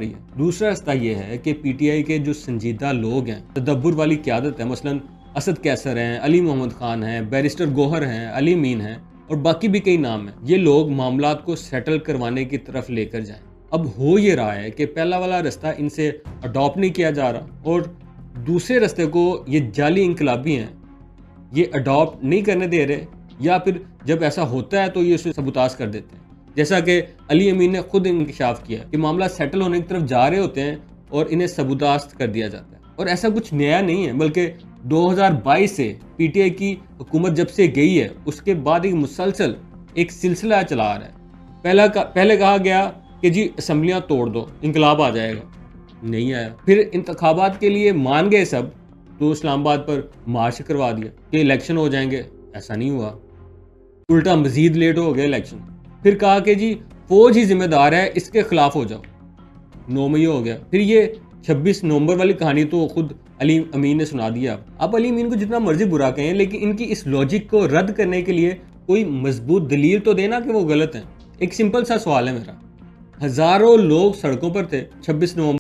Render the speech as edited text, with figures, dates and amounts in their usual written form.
रही है। दूसरा रास्ता ये है कि पीटीआई के जो संजीदा लोग हैं, तदब्बुर वाली क़यादत है, मसलन असद कैसर हैं, अली मोहम्मद खान हैं, बैरिस्टर गौहर हैं, अली मीन हैं और बाकी भी कई नाम हैं, ये लोग मामलात को सेटल करवाने की तरफ लेकर जाएं। अब हो ये रहा है कि पहला वाला रास्ता इनसे अडॉप्ट नहीं किया जा रहा और दूसरे रास्ते को ये जाली इनकलाबी हैं, ये अडॉप्ट नहीं करने दे रहे, या फिर जब ऐसा होता है तो ये उसे सबूताज कर देते हैं। जैसा कि अली अमीन ने खुद इंकशाफ किया कि मामला सेटल होने की तरफ जा रहे होते हैं और इन्हें सबूताज कर दिया जाता है। और ऐसा कुछ नया नहीं है, बल्कि 2022 से पीटीआई की हुकूमत जब से गई है उसके बाद एक मुसलसल एक सिलसिला चला रहा है। पहले कहा गया कि जी असम्बलियाँ तोड़ दो, इंकलाब आ जाएगा, नहीं आया। फिर इंतखाबात के लिए मान गए सब, तो इस्लामाबाद पर मार्च करवा दिया कि इलेक्शन हो जाएंगे, ऐसा नहीं हुआ, उल्टा मजीद लेट हो गया इलेक्शन। फिर कहा कि जी फौज ही जिम्मेदार है, इसके खिलाफ हो जाओ, 9 मई हो गया। फिर ये 26 नवंबर वाली कहानी तो खुद अली अमीन ने सुना दिया। अब अली अमीन को जितना मर्जी बुरा कहें, लेकिन इनकी इस लॉजिक को रद्द करने के लिए कोई मजबूत दलील तो देना कि वो गलत है। एक सिंपल सा सवाल है मेरा, हजारों लोग सड़कों पर थे 26 नवंबर